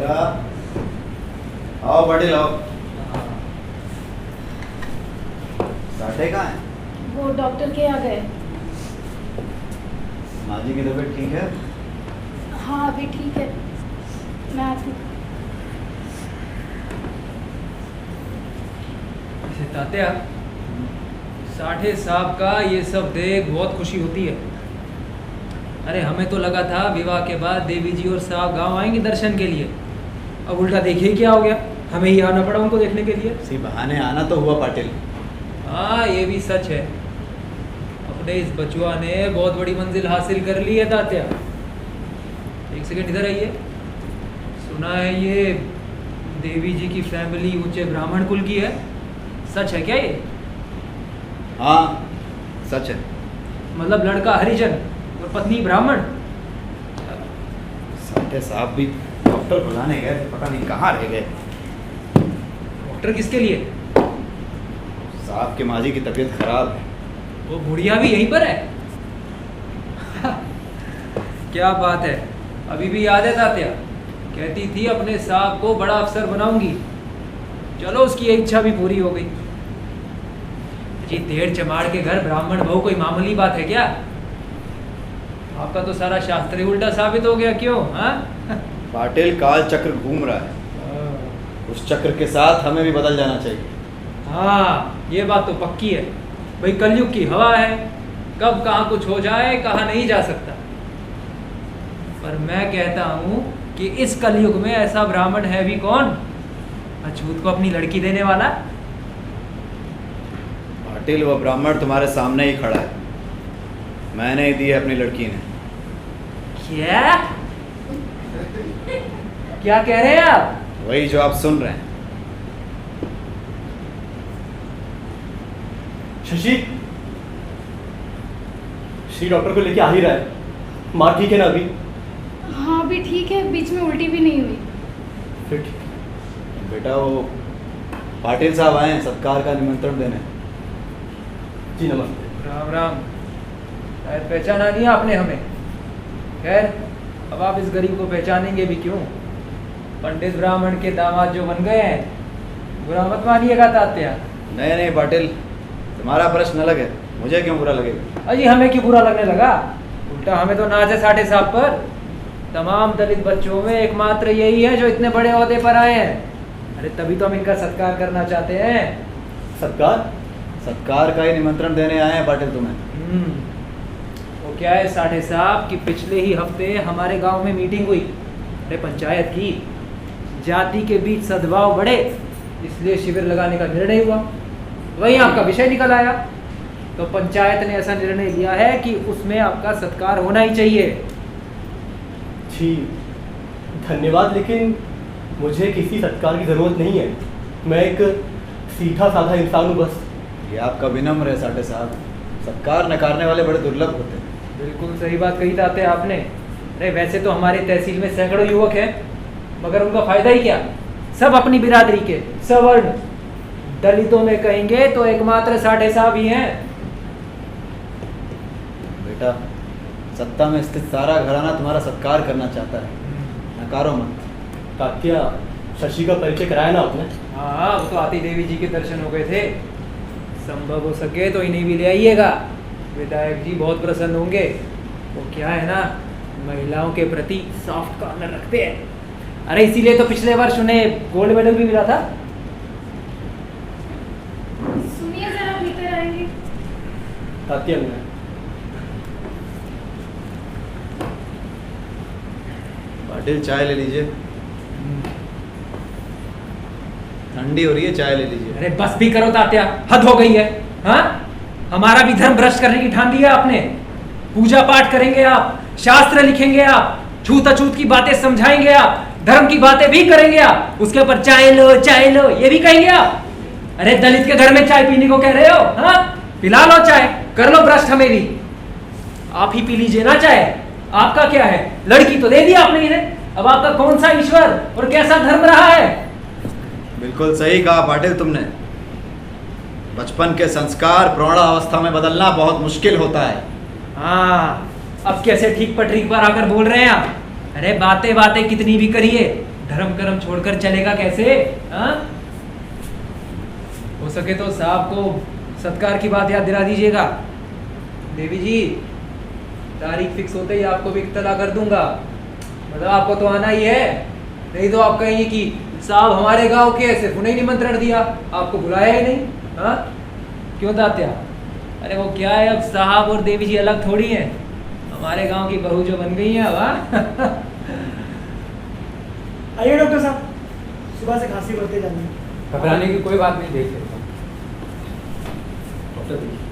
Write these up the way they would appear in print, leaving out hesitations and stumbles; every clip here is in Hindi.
बेटा आओ पाटिल आओ। साठे कहाँ है? वो डॉक्टर के यहाँ गए। माँ जी की तबीयत ठीक है? हाँ अभी ठीक है, मैं आती हूँ। तात्या, साठे साहब का ये सब देख बहुत खुशी होती है। अरे हमें तो लगा था विवाह के बाद देवी जी और साहब गांव आएंगे दर्शन के लिए, अब उल्टा देखिए क्या हो गया, हमें ही आना पड़ा उनको देखने के लिए। इसी बहाने आना तो हुआ पाटिल। हाँ ये भी सच है, अपने इस बचुआ ने बहुत बड़ी मंजिल हासिल कर ली है तात्या। एक सेकंड इधर आइए, सुना है ये देवी जी की फैमिली ऊंचे ब्राह्मण कुल की है, सच है क्या ये? हाँ सच है। मतलब लड़का हरिजन और पत्नी ब्राह्मण। साठे साहब भी डॉक्टर बुलाने गए थे, पता नहीं कहाँ रह गए। डॉक्टर किसके लिए? साहब के माँ जी की तबीयत खराब है। वो बुढ़िया भी यहीं पर है? क्या बात है, अभी भी याद है तात्या, कहती थी अपने साहब को बड़ा अफसर बनाऊंगी। चलो उसकी इच्छा भी पूरी हो गई। जी देर चमाड़ के घर ब्राह्मण बहू कोई मामूली बात है क्या? आपका तो सारा शास्त्र ही उल्टा साबित हो गया। क्यों? हाँ पाटिल काल चक्र घूम रहा है, उस चक्र के साथ हमें भी बदल जाना चाहिए। हाँ ये बात तो पक्की है भाई, कलयुग की हवा है, कब कहाँ कुछ हो जाए कहा नहीं जा सकता। पर मैं कहता हूँ कि इस कलयुग में ऐसा ब्राह्मण है भी कौन अछूत को अपनी लड़की देने वाला। पाटिल वो ब्राह्मण तुम्हारे सामने ही खड़ा है, मैंने ही दी है अपनी लड़की ने। क्या क्या कह रहे हैं आप? वही जो आप सुन रहे हैं। शशि, श्री डॉक्टर को लेके आ ही रहा है। माँ ठीक है ना अभी? हाँ अभी ठीक है, बीच में उल्टी भी नहीं हुई। फिर ठीक है। बेटा वो पाटिल साहब आए हैं सत्कार का निमंत्रण देने। जी नमस्ते। राम राम। शायद पहचाना नहीं आपने हमें। खैर अब आप इस गरीब को पहचानेंगे भी क्यों, पंडित ब्राह्मण के दामाद जो बन गए हैं, बुरा मत मानिएगा तात्या। नहीं नहीं पाटिल, तुम्हारा प्रश्न अलग है, मुझे क्यों बुरा लगेगा? अजी हमें क्यों बुरा लगने लगा, उल्टा हमें तो नाज है साठे साहब पर। तमाम दलित बच्चों में एकमात्र यही है जो इतने बड़े ओहदे पर आए हैं। अरे तभी तो हम इनका सत्कार करना चाहते हैं। सत्कार? सत्कार का ही निमंत्रण देने आए हैं पाटिल तुम्हें। वो क्या है साठे साहब कि पिछले ही हफ्ते हमारे गांव में मीटिंग हुई, अरे पंचायत की, जाति के बीच सद्भाव बढ़े इसलिए शिविर लगाने का निर्णय हुआ। वहीं आपका विषय निकल आया, तो पंचायत ने ऐसा निर्णय लिया है कि उसमें आपका सत्कार होना ही चाहिए। जी धन्यवाद, लेकिन मुझे किसी सत्कार की ज़रूरत नहीं है। मैं एक सीधा साधा इंसान हूँ बस। ये आपका विनम्र है साठे साहब, सत्कार नकारने वाले बड़े दुर्लभ होते हैं। बिल्कुल सही बात कही ताते आपने। अरे वैसे तो हमारी तहसील में सैकड़ों युवक हैं, मगर उनका फायदा ही क्या, सब अपनी बिरादरी के, सवर्ण। दलितों में कहेंगे तो एकमात्र साठे साहब ही हैं। बेटा सत्ता में स्थित सारा घराना तुम्हारा सत्कार करना चाहता है, नकारो मत। तात्या, शशि का परिचय कराया ना आपने? हाँ वो तो आती देवी जी के दर्शन हो गए थे, संभव हो सके तो इन्हें भी ले आइएगा, विधायक जी बहुत प्रसन्न होंगे। वो क्या है ना, महिलाओं के प्रति सॉफ्ट कॉर्नर रखते हैं। अरे इसीलिए तो पिछले वर्ष उन्हें गोल्ड मेडल भी मिला था। सुनिए जरा, भीतर आएंगे। तात्या मैं पाटिल चाय ले लीजिए, ठंडी हो रही है, चाय ले लीजिए। अरे बस भी करो तात्या, हद हो गई है। हाँ हमारा भी धर्म भ्रष्ट करने की ठान लिया आपने। पूजा पाठ करेंगे आप, शास्त्र लिखेंगे आप, छूत अछूत की बातें समझाएंगे आप, धर्म की बातें भी करेंगे आप, उसके ऊपर चाय लो ये भी कहेंगे आप। अरे दलित के घर में चाय पीने को कह रहे हो? हाँ पिला लो चाय, कर लो भ्रष्ट हमें भी। आप ही पी लीजिए ना चाय, आपका क्या है, लड़की तो दे दी आपने इन्हें, अब आपका कौन सा ईश्वर और कैसा धर्म रहा है? बिल्कुल सही कहा पाटिल तुमने, बचपन के संस्कार प्रौढ़ावस्था में बदलना बहुत मुश्किल होता है। हाँ अब कैसे ठीक पटरी पर आकर बोल रहे हैं आप? अरे बातें बातें कितनी भी करिए, धर्म कर्म छोड़कर चलेगा कैसे? हाँ, हो सके तो साहब को सत्कार की बात याद दिला दीजिएगा। देवी जी, तारीख फिक्स होते ही आपको भी इत्तला कर दूंगा। मतलब आपको तो आना ही है, नहीं तो आप कहेंगे कि साहब हमारे गांव के सिर्फ उन्हें निमंत्रण दिया, आपको बुलाया ही नहीं। हाँ, क्यों तात्या? अरे वो क्या है, अब साहब और देवी जी अलग थोड़ी हैं, हमारे गांव की बहू जो बन गई है अब। आइए डॉक्टर साहब, सुबह से खांसी बढ़ते जा रही है। घबराने की कोई बात नहीं, देख लेता हूं। डॉक्टर देखिए।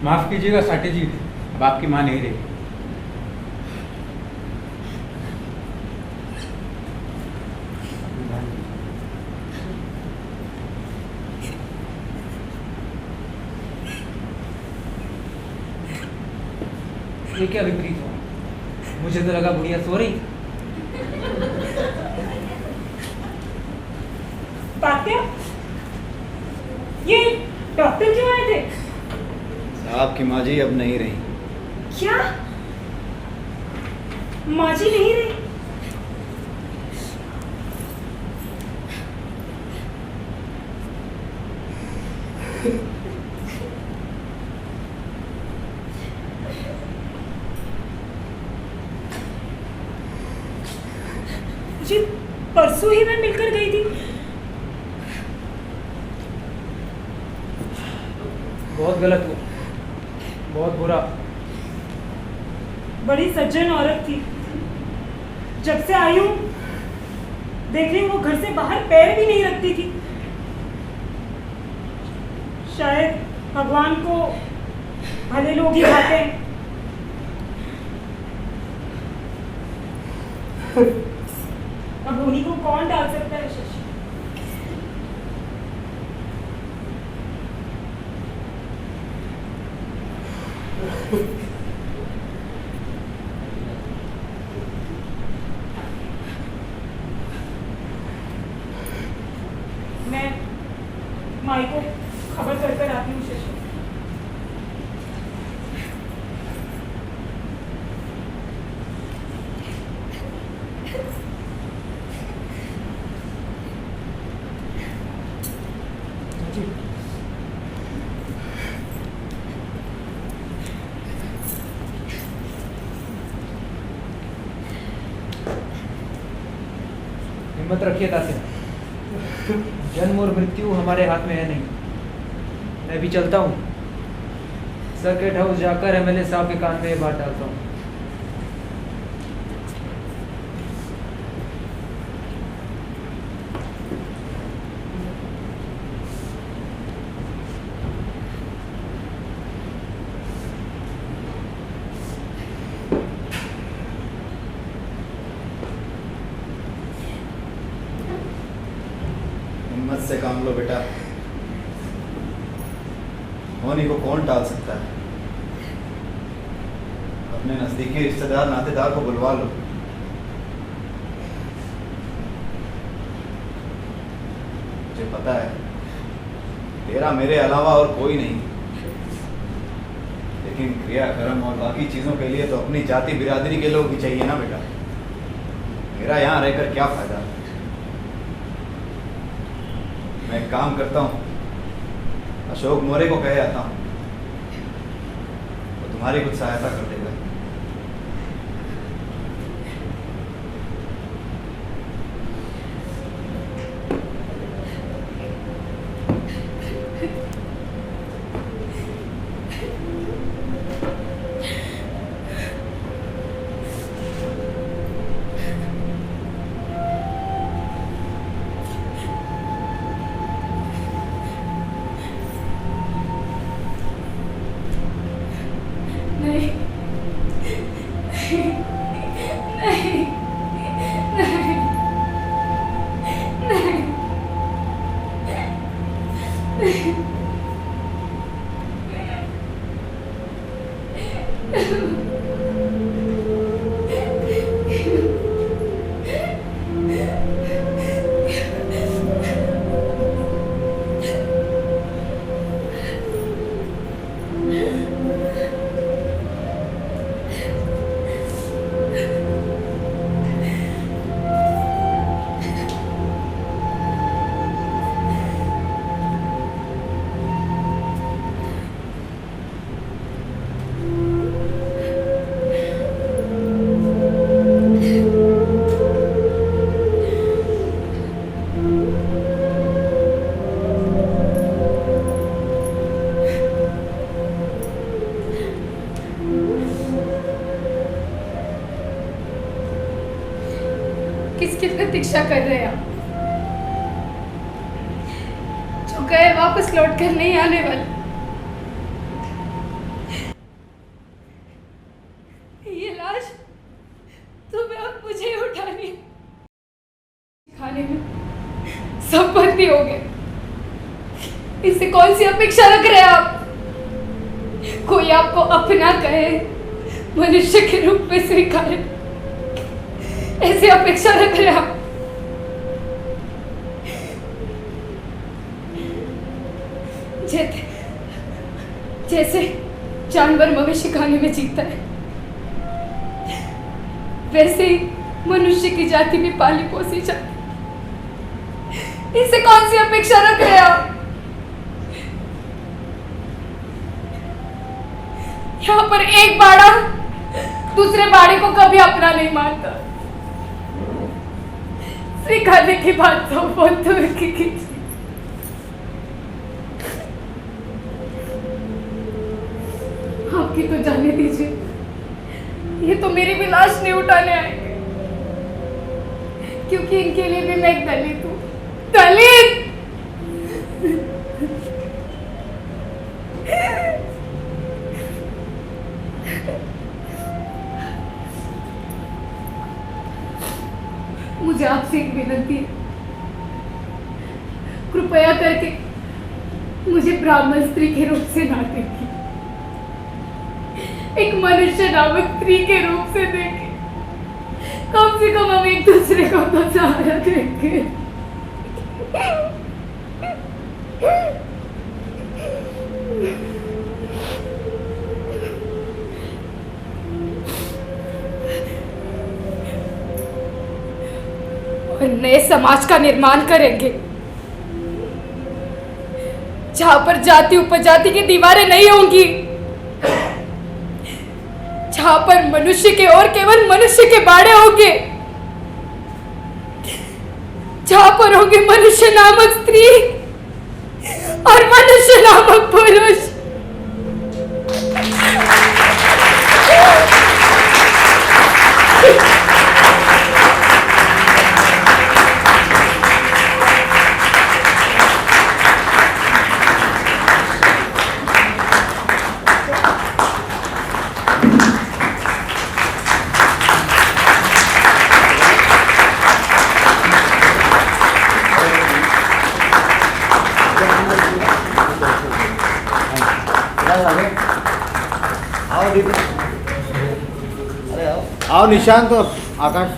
माफ कीजिएगा साटी जी, अब आपकी माँ नहीं रही। ये क्या विपरीत हुआ? मुझे तो लगा बुढ़िया सो रही। तात्या, ये डॉक्टर क्यों आए थे? साहब की माँ जी अब नहीं रही। क्या माँ जी नहीं रही? जी परसों ही मैं मिलकर गई थी। बहुत गलत हुआ, बहुत बुरा। बड़ी सज्जन औरत थी। जब से आई हूँ देख रही हूँ वो घर से बाहर पैर भी नहीं रखती थी। शायद भगवान को भले लोग ही खाते हैं। अब उन्हीं को कौन डाल सकता है शशि? मैं माई को खबर कर आती हूँ शशि। हिम्मत रखिए तात्या, जन्म और मृत्यु हमारे हाथ में है नहीं। मैं भी चलता हूँ, सर्किट हाउस जाकर एमएलए साहब के कान में ये बात डालता हूँ। हिम्मत से काम लो बेटा, होनी को कौन टाल सकता है। अपने नजदीकी रिश्तेदार नातेदार को बुलवा लो। मुझे पता है तेरा मेरे अलावा और कोई नहीं, लेकिन क्रियाक्रम और बाकी चीजों के लिए तो अपनी जाति बिरादरी के लोग भी चाहिए ना बेटा। मेरा यहाँ रहकर क्या फायदा। मैं एक काम करता हूँ, अशोक मोरे को कहे आता हूँ, वो तुम्हारी कुछ सहायता कर देगा। प्रतीक्षा कर रहे हैं आप, जो गए वापस लौट कर नहीं आने वाले। ये लाश तुम्हें अब मुझे उठानी है। खाने में सब भर्ती हो गए, इससे कौन सी अपेक्षा रख रहे हैं आप? कोई आपको अपना कहे, मनुष्य के रूप में स्वीकारे, ऐसी अपेक्षा रख रहे हैं आप? जैसे जानवर मवेशी खाने में जीता है, वैसे ही मनुष्य की जाति भी पाली पोसी जाती। इससे कौन सी अपेक्षा रख रहे हैं आप? यहाँ पर एक बाड़ा दूसरे बाड़े को कभी अपना नहीं मानता। स्वीकारने की बात तो बहुत दूर की कीजिए। आपकी तो जाने दीजिए, ये तो मेरी भी लाश नहीं उठाने आएंगे, क्योंकि इनके लिए भी मैं एक दलित हूँ। दलित! मुझे आपसे एक विनती है, कृपया करके मुझे ब्राह्मण स्त्री के रूप से ना देखिए, एक मनुष्य नामक स्त्री के रूप से देखें। कम से कम हम एक दूसरे को तो सहारा देंगे। और नए समाज का निर्माण करेंगे, जहां पर जाति उपजाति की दीवारें नहीं होंगी, जहां पर मनुष्य के और केवल मनुष्य के बाड़े होंगे, जहां पर होंगे मनुष्य नामक स्त्री और मनुष्य नामक पुरुष। आओ दीदी, अरे आओ निशांत और आकाश।